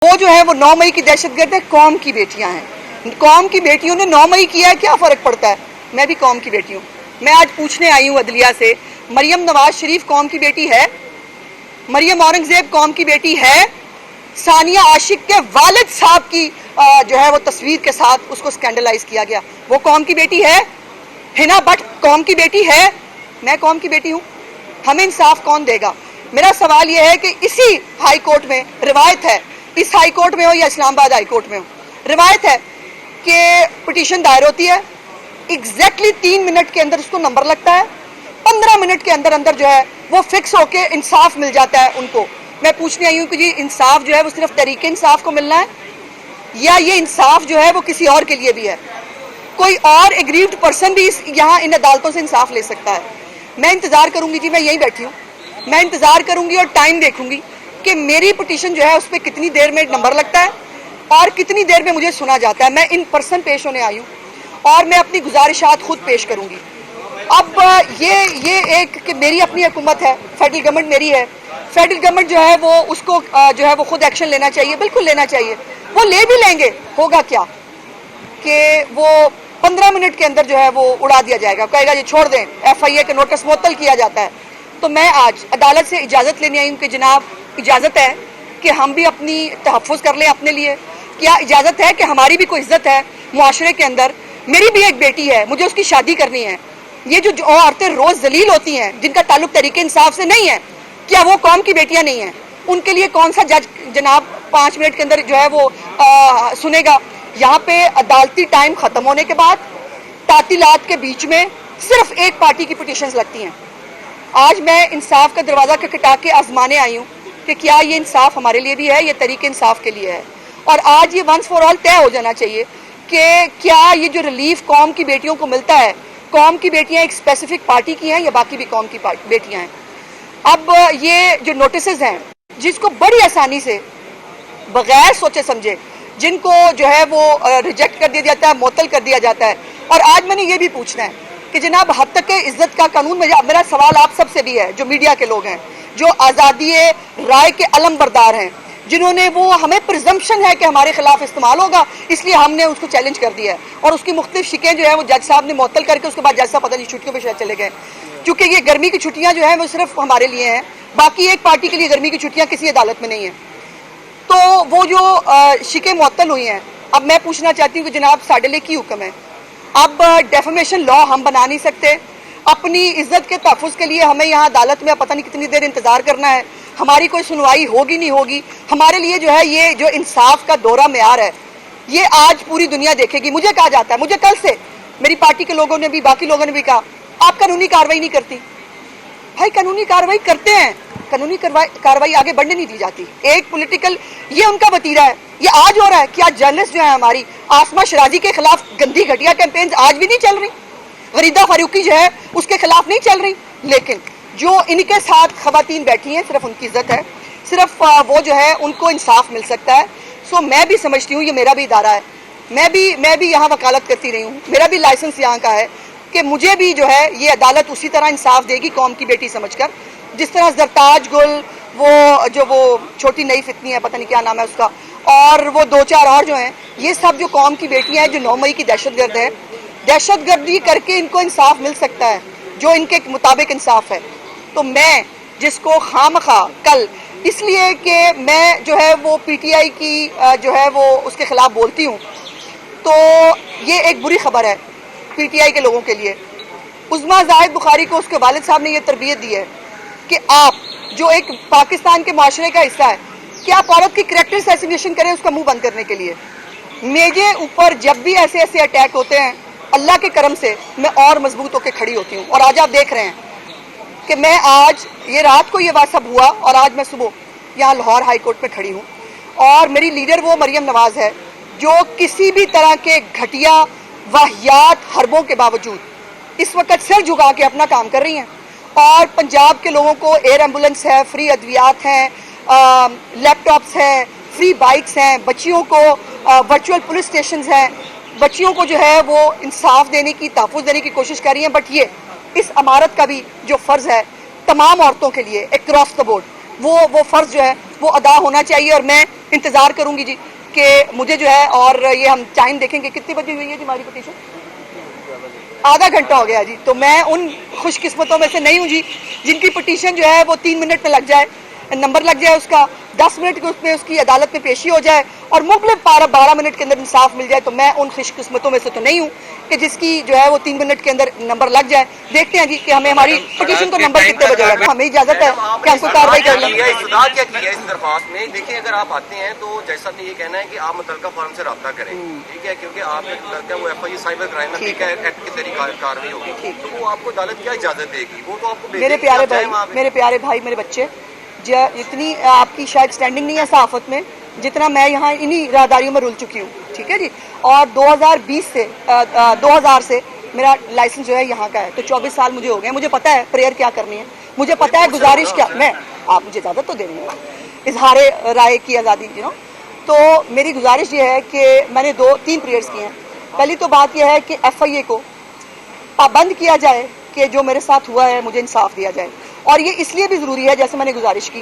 وہ جو ہے وہ 9 मई کی दहशत गर्द है। कौम की बेटियां हैं, कौम की बेटियों ने 9 मई किया है, क्या फर्क पड़ता है। मैं भी कौम की बेटी हूँ। मैं आज पूछने आई हूँ अदलिया से, मरियम नवाज शरीफ कौम की बेटी है? मरियम औरंगजेब कौम की बेटी है? सानिया आशिक के वालिद साहब की जो है वो तस्वीर के साथ उसको स्कैंडलाइज किया गया, वो कौम की बेटी है? हिना भट्ट कौम की बेटी है? मैं कौम की बेटी हूँ। हमें इंसाफ कौन देगा? मेरा सवाल ये है कि इसी हाई कोर्ट में रिवायत है, इस हाई कोर्ट में हो या इस्लामाबाद हाई कोर्ट में हो, रिवायत है कि पिटीशन दायर होती है, एग्जैक्टली 3 मिनट के अंदर उसको नंबर लगता है, 15 मिनट के अंदर अंदर जो है वो फिक्स होके इंसाफ मिल जाता है उनको। मैं पूछने आई हूँ कि जी इंसाफ जो है वो सिर्फ तरीके इंसाफ को मिलना है या ये इंसाफ जो है वो किसी और के लिए भी है? कोई और एग्रीव्ड पर्सन भी यहाँ इन अदालतों से इंसाफ ले सकता है। मैं इंतजार करूंगी जी, मैं यहीं बैठी हूँ, मैं इंतजार करूंगी और टाइम देखूंगी कि मेरी पिटीशन जो है उस पर कितनी देर में नंबर लगता है और कितनी देर में मुझे सुना जाता है। मैं इन पर्सन पेश होने आई हूँ और मैं अपनी गुजारिशात खुद पेश करूंगी। अब ये एक कि मेरी अपनी हुकूमत है, फेडरल गवर्नमेंट मेरी है, फेडरल गवर्नमेंट जो है वो उसको जो है वो खुद एक्शन लेना चाहिए, बिल्कुल लेना चाहिए। वो ले भी लेंगे, होगा क्या कि वो 15 मिनट के अंदर जो है वो उड़ा दिया जाएगा, कहेगा ये छोड़ दें, FIA का नोटिस मुअत्तल किया जाता है। तो मैं आज अदालत से इजाज़त लेने आई हूँ कि जनाब इजाज़त है कि हम भी अपनी तहफ़्फ़ुज़ कर लें अपने लिए, क्या इजाज़त है कि हमारी भी कोई इज़्ज़त है मुआशरे के अंदर। मेरी भी एक बेटी है, मुझे उसकी शादी करनी है। ये जो औरतें रोज़ जलील होती हैं जिनका ताल्लुक तरीके इंसाफ से नहीं है, क्या वो कौम की बेटियां नहीं हैं? उनके लिए कौन सा जज जनाब 5 मिनट के अंदर जो है वो सुनेगा? यहाँ पे अदालती टाइम ख़त्म होने के बाद तातीलात के बीच में सिर्फ एक पार्टी की पिटीशंस लगती हैं। आज मैं इंसाफ का दरवाज़ा खटखटा के आजमाने आई हूँ कि क्या ये इंसाफ हमारे लिए भी है, ये तरीके इंसाफ के लिए है। और आज ये वंस फॉर ऑल तय हो जाना चाहिए कि क्या ये जो रिलीफ कौम की बेटियों को मिलता है, कौम की बेटियां एक स्पेसिफिक पार्टी की हैं या बाकी भी कौम की बेटियां हैं। अब ये जो नोटिसेस हैं जिसको बड़ी आसानी से बगैर सोचे समझे जिनको जो है वो रिजेक्ट कर दिया जाता है, मुअत्तल कर दिया जाता है। और आज मैंने ये भी पूछना है कि जनाब हद तक इज्जत का कानून, मेरा सवाल आप सबसे भी है जो मीडिया के लोग हैं, जो आज़ादी राय के अलमबरदार हैं, जिन्होंने वो हमें प्रिजम्पशन है कि हमारे खिलाफ इस्तेमाल होगा इसलिए हमने उसको चैलेंज कर दिया है और उसकी मुख्तलिफ शिकें जो है वो जज साहब ने मुअत्तल करके उसके बाद जज साहब पता नहीं छुट्टियों पे शायद चले गए, क्योंकि ये गर्मी की छुट्टियां जो है वो सिर्फ हमारे लिए हैं, बाकी एक पार्टी के लिए गर्मी की छुट्टियां किसी अदालत में नहीं है। तो वो जो शिकें मुअत्तल हुई हैं, अब मैं पूछना चाहती हूँ कि जनाब साढ़े लिए की हुक्म है? अब डेफेमेशन लॉ हम बना नहीं सकते, अपनी इज्जत के तहफ़्फ़ुज़ के लिए हमें यहाँ अदालत में पता नहीं कितनी देर इंतज़ार करना है, हमारी कोई सुनवाई होगी नहीं होगी। हमारे लिए जो है ये जो इंसाफ का दौरा मेयार है ये आज पूरी दुनिया देखेगी। मुझे कहा जाता है, मुझे कल से मेरी पार्टी के लोगों ने भी, बाकी लोगों ने भी कहा आप कानूनी कार्रवाई नहीं करती। भाई कानूनी कार्रवाई करते हैं, कानूनी कार्रवाई आगे बढ़ने नहीं दी जाती। एक पॉलिटिकल ये उनका वतीरा है, ये आज हो रहा है कि आज जर्नलिस्ट जो है हमारी आसमा शराजी के खिलाफ गंदी घटिया कैंपेन्स आज भी नहीं चल रही, गरीदा फारूकी जो है उसके खिलाफ नहीं चल रही, लेकिन जो इनके साथ खवातीन बैठी हैं सिर्फ उनकी इज्जत है, सिर्फ वो जो है उनको इंसाफ मिल सकता है। सो मैं भी समझती हूँ ये मेरा भी इदारा है, मैं भी यहाँ वकालत करती रही हूँ, मेरा भी लाइसेंस यहाँ का है कि मुझे भी जो है ये अदालत उसी तरह इंसाफ देगी कौम की बेटी समझकर, जिस तरह जरताज गुल, वो छोटी नई फितनी है, पता नहीं क्या नाम है उसका, और वो 2-4 और जो हैं, ये सब जो कौम की बेटियां हैं जो 9 मई की दहशतगर्द है, दहशतगर्दी करके इनको इंसाफ मिल सकता है जो इनके मुताबिक इंसाफ है। तो मैं जिसको खामखा कल इसलिए कि मैं जो है वो PTI की जो है वो उसके खिलाफ बोलती हूँ, तो ये एक बुरी खबर है PTI के लोगों के लिए। उज़्मा जाहिद बुखारी को उसके वालिद साहब ने ये तरबियत दी है कि आप जो एक पाकिस्तान के माशरे का हिस्सा है कि आप औरत की कैरेक्टर असैसिनेशन करें उसका मुंह बंद करने के लिए। मेरे ऊपर जब भी ऐसे ऐसे अटैक होते हैं अल्लाह के करम से मैं और मजबूत होकर खड़ी होती हूँ। और आज आप देख रहे हैं कि मैं आज ये रात को ये बात सब हुआ और आज मैं सुबह यहाँ लाहौर हाई कोर्ट में खड़ी हूँ और मेरी लीडर वो मरियम नवाज है जो किसी भी तरह के घटिया वाहियात हरबों के बावजूद इस वक्त सिर झुका के अपना काम कर रही हैं और पंजाब के लोगों को एयर एम्बुलेंस है, फ्री अद्वियात हैं, लैपटॉप्स हैं, फ्री बाइक्स हैं, बच्चियों को वर्चुअल पुलिस स्टेशन हैं, बच्चियों को जो है वो इंसाफ देने की, तहफ़्फ़ुज़ देने की कोशिश कर रही हैं। बट ये इस अमारत का भी जो फ़र्ज़ है तमाम औरतों के लिए अक्रॉस द बोर्ड वो फ़र्ज़ जो है वो अदा होना चाहिए। और मैं इंतजार करूंगी जी कि मुझे जो है, और ये हम टाइम देखेंगे कितने बजे हुई है जी हमारी पिटीशन, आधा घंटा हो गया जी। तो मैं उन खुशकिस्मतों में से नहीं हूँ जी जिनकी पिटीशन जो है वो 3 मिनट में लग जाए, नंबर लग जाए उसका, 10 मिनट के उसमें उसकी अदालत में पेशी हो जाए और मुकम्मल 12 मिनट के अंदर इंसाफ मिल जाए। तो मैं उन खुशकिस्मतों में से तो नहीं हूँ कि जिसकी जो है वो 3 मिनट के अंदर नंबर लग जाए। देखते हैं जी कि हमें हमारी पिटीशन को नंबर कितने बजे लगा। हमें इजाजत है कि हमको कार्रवाई कर लें। सुधार क्या किया है इस दरख्वास्त में? देखिए, अगर आप आते हैं तो जज साहब ने ये कहना है कि आप मुतल्लिका फर्म से रब्ता करें, ठीक है, क्योंकि आपका जो लड़का है वो FIA साइबर क्राइम एक्ट के तहत कार्रवाई होगी, तो वो आपको अदालत क्या इजाजत देगी? वो तो आपको मेरे प्यारे भाई मेरे बच्चे, इतनी आपकी शायद स्टैंडिंग नहीं है सहाफत में जितना मैं यहाँ इन्हीं राहदारियों में रुल चुकी हूँ, ठीक है जी। और 2000 से मेरा लाइसेंस जो है यहाँ का है, तो 24 साल मुझे हो गए। मुझे पता है प्रेयर क्या करनी है, मुझे पता है गुजारिश क्या, मैं आप मुझे इजाज़त तो दे रही हैं, इजहार राय की आज़ादी तो मेरी गुजारिश ये है कि मैंने 2-3 प्रेयर्स की हैं। पहली तो बात यह है कि FIA को पाबंद किया जाए कि जो मेरे साथ हुआ है मुझे इंसाफ दिया जाए। और ये इसलिए भी ज़रूरी है, जैसे मैंने गुजारिश की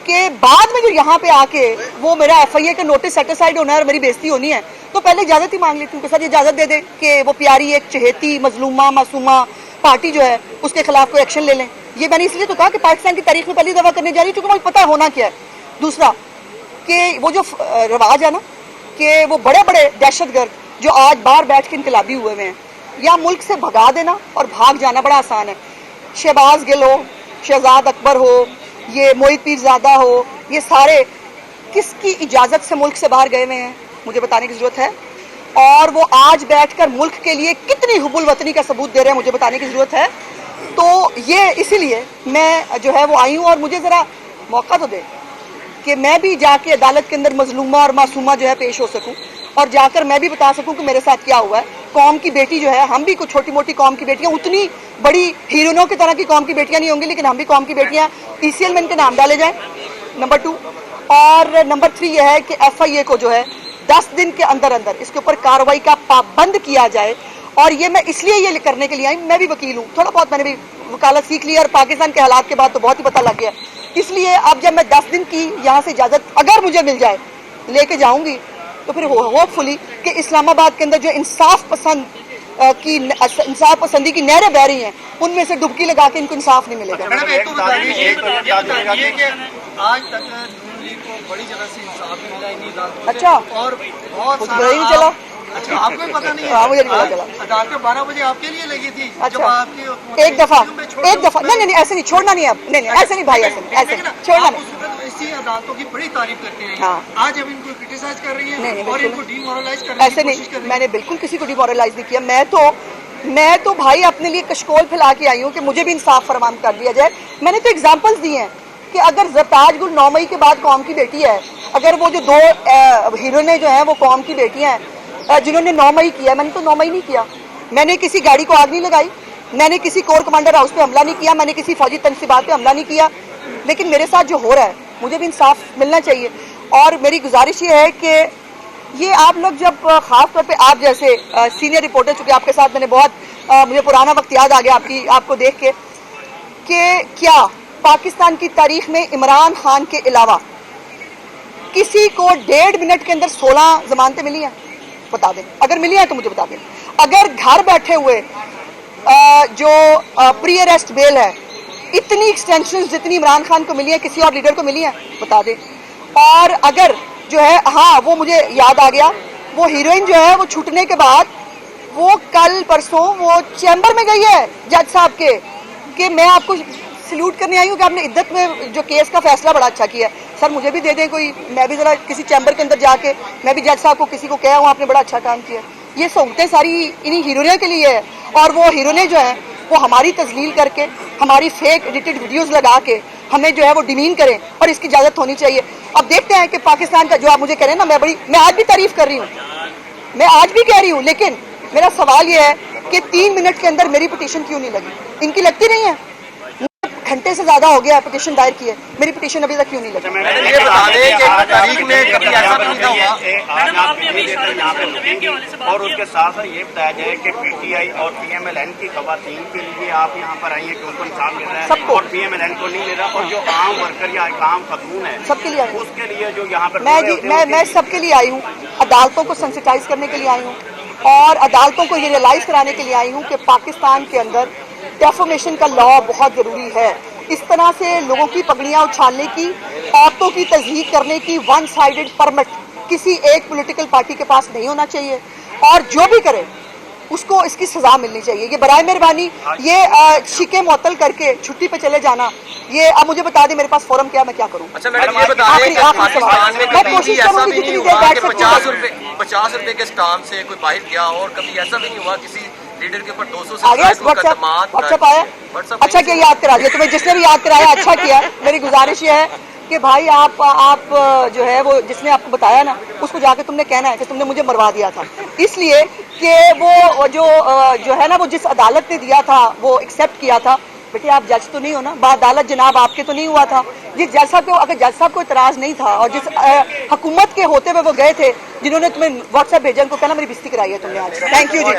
कि बाद में जो यहाँ पे आके वो मेरा FIA का नोटिस सेटिस्फाइड होना है और मेरी बेइज्जती होनी है, तो पहले इजाज़त ही मांग लेती हूँ कि सर इजाज़त दे दे कि वो प्यारी एक चहेती मजलूमा मासूमा पार्टी जो है उसके खिलाफ कोई एक्शन ले लें। ये मैंने इसलिए तो कहा कि पाकिस्तान की तारीख में पहली दफ़ा करने जा रही है, क्योंकि मुझे पता है होना क्या है। दूसरा कि वो जो रवाज है ना कि वो बड़े बड़े दहशतगर्द जो आज बाहर बैठ के इनकलाबी हुए हैं, या मुल्क से भगा देना और भाग जाना बड़ा आसान है। शहबाज गिल हो, शहजाद अकबर हो, ये मोहित पीरजादा हो, ये सारे किसकी इजाज़त से मुल्क से बाहर गए हुए हैं मुझे बताने की ज़रूरत है। और वो आज बैठकर मुल्क के लिए कितनी हुब्बुल वतनी का सबूत दे रहे हैं मुझे बताने की ज़रूरत है। तो ये इसीलिए मैं जो है वो आई हूँ, और मुझे ज़रा मौका तो दे कि मैं भी जाके अदालत के अंदर मजलूमा और मासूमा जो है पेश हो सकूँ, और जाकर मैं भी बता सकूं कि मेरे साथ क्या हुआ है। कौम की बेटी जो है, हम भी कुछ छोटी मोटी कौम की बेटियां, उतनी बड़ी हीरोइनों की तरह की कौम की बेटियां नहीं होंगी, लेकिन हम भी कौम की बेटियां। ECL में इनके नाम डाले जाएं, नंबर 2। और नंबर 3 यह है कि FIA को जो है 10 दिन के अंदर अंदर इसके ऊपर कार्रवाई का पाबंद किया जाए। और ये मैं इसलिए ये करने के लिए आई, मैं भी वकील हूँ, थोड़ा बहुत मैंने भी वकालत सीख ली और पाकिस्तान के हालात के बाद तो बहुत ही पता लग गया। इसलिए अब जब मैं 10 दिन की यहाँ से इजाज़त अगर मुझे मिल जाए लेके जाऊँगी, तो फिर होपफुली कि इस्लामाबाद के अंदर जो इंसाफ पसंदी की नहरें बह रही हैं उनमें से डुबकी लगा के इनको इंसाफ नहीं मिलेगा। आज तक को बड़ी जगह से इंसाफ मिला, अच्छा, और बहुत कुछ नहीं चला। अच्छा, आपको पता नहीं है? हाँ, मुझे नहीं पता चला। अदालत 12 बजे आपके लिए लगी थी। अच्छा, जब आपकी एक दफा नहीं ऐसे नहीं छोड़ना, नहीं अब नहीं ऐसे नहीं भाई, ऐसे छोड़ना नहीं। इसी अदालतों की बड़ी तारीफ करते हैं। हाँ। आज अब इनको क्रिटिसाइज कर रही है और इनको डिमोरलाइज कर रही है। ऐसे नहीं, मैंने बिल्कुल किसी को डिमोरलाइज नहीं किया। मैं तो भाई अपने लिए कशकोल फैला के आई हूँ कि मुझे भी इंसाफ फरमान कर दिया जाए। मैंने तो एग्जाम्पल्स दिए हैं कि अगर ज़रताज गुल 9 मई के बाद कौम की बेटी है, अगर वो जो 2 हीरोइनें जो हैं वो कौम की बेटियां हैं जिन्होंने 9 मई किया, मैंने तो 9 मई नहीं किया, मैंने किसी गाड़ी को आग नहीं लगाई, मैंने किसी कोर कमांडर हाउस पे हमला नहीं किया, मैंने किसी फौजी तनसीबात पे हमला नहीं किया, लेकिन मेरे साथ जो हो रहा है मुझे भी इंसाफ मिलना चाहिए। और मेरी गुजारिश ये है कि ये आप लोग जब खास तौर पे आप जैसे सीनियर रिपोर्टर, चूंकि आपके साथ मैंने बहुत मुझे पुराना वक्त याद आ गया आपको देख के कि क्या पाकिस्तान की तारीख में इमरान खान के अलावा किसी को 1.5 मिनट के अंदर 16 जमानतें मिली हैं? बता दें, अगर मिली है तो मुझे बता दें। अगर घर बैठे हुए जो प्री अरेस्ट बेल है, इतनी एक्सटेंशन जितनी इमरान खान को मिली है किसी और लीडर को मिली है? बता दें। और अगर जो है, हाँ वो मुझे याद आ गया, वो हीरोइन जो है वो छूटने के बाद वो कल परसों वो चैम्बर में गई है जज साहब के कि मैं आपको सल्यूट करने आई हूँ कि आपने इद्दत में जो केस का फैसला बड़ा अच्छा किया। सर मुझे भी दे दें कोई, मैं भी जरा किसी चैम्बर के अंदर जाके मैं भी जज साहब को किसी को कहा हूँ आपने बड़ा अच्छा काम किया। ये सहूलतें सारी इन्हीं हीरोइनों के लिए है, और वो हीरोइनें जो हैं वो हमारी तजलील करके, हमारी फेक एडिटेड वीडियोस लगा के हमें जो है वो डिमीन करें, और इसकी इजाजत होनी चाहिए। अब देखते हैं कि पाकिस्तान का जो आप मुझे कह रहे हैं ना, मैं आज भी तारीफ कर रही हूँ, मैं आज भी कह रही हूँ, लेकिन मेरा सवाल ये है कि 3 मिनट के अंदर मेरी पिटीशन क्यों नहीं लगी? इनकी लगती नहीं है? घंटे से ज्यादा हो गया है पिटीशन दायर की है, मेरी पिटीशन अभी तक क्यों नहीं लगी? मैडम ये बता दें कि तारीख में कभी ऐसा भी नहीं हुआ आज आप कितनी देर तक यहाँ पे रुकेंगे और उसके साथ साथ ये बताया जाए कि पीटीआई और पीएमएलएन की खवातीन के लिए आप यहाँ पर आई हैं कि उनको इंसाफ मिल रहा है सबको। और पीएमएलएन को नहीं मिल रहा, और जो आम वर्कर या आम खतून है सबके लिए आई हूँ उसके लिए जो यहाँ पर मैं सबके लिए आई हूँ, अदालतों को सेंसिटाइज करने के लिए आई हूँ और अदालतों को ये रियलाइज कराने के लिए आई हूँ कि पाकिस्तान के अंदर डेफोमेशन का लॉ बहुत जरूरी है। इस तरह से लोगों की पगड़ियाँ उछालने की, औरतों की तज़हीक करने की वन साइडेड परमिट किसी एक पॉलिटिकल पार्टी के पास नहीं होना चाहिए, और जो भी करे उसको इसकी सजा मिलनी चाहिए। ये बराए मेहरबानी ये शिके मुअत्तल करके छुट्टी पे चले जाना, ये अब मुझे बता दें मेरे पास फोरम क्या, मैं क्या करूँ? अच्छा मैडम ये बता दें कि पाकिस्तान में मैं कभी कोशिश भी ऐसा करूंगी भी नहीं जितनी देर हुआ बैठ कि सकती हूँ। 50 रुपए के स्टाम्प से कोई बाहर गया, और कभी ऐसा भी नहीं हुआ किसी लीडर के ऊपर 200 से आ गया ज्यादा व्हाट्सएप आया, WhatsApp अच्छा किया याद करा दिया तुम्हें, जिसने भी याद कराया अच्छा किया। मेरी गुजारिश ये है कि भाई आप जो है वो जिसने आपको बताया ना उसको जाके तुमने कहना है कि तुमने मुझे मरवा दिया था, इसलिए कि वो जो है ना वो जिस अदालत ने दिया था वो एक्सेप्ट किया था। बेटे आप जज तो नहीं हो ना, बाअदालत जनाब आपके तो नहीं हुआ था। जिस जज साहब को, अगर जज साहब को इतराज़ नहीं था और जिस हुकूमत के होते हुए वो गए थे जिन्होंने तुम्हें व्हाट्सएप भेजा, उनको कहना मेरी बेइज्जती कराई है तुमने आज। Thank you ji.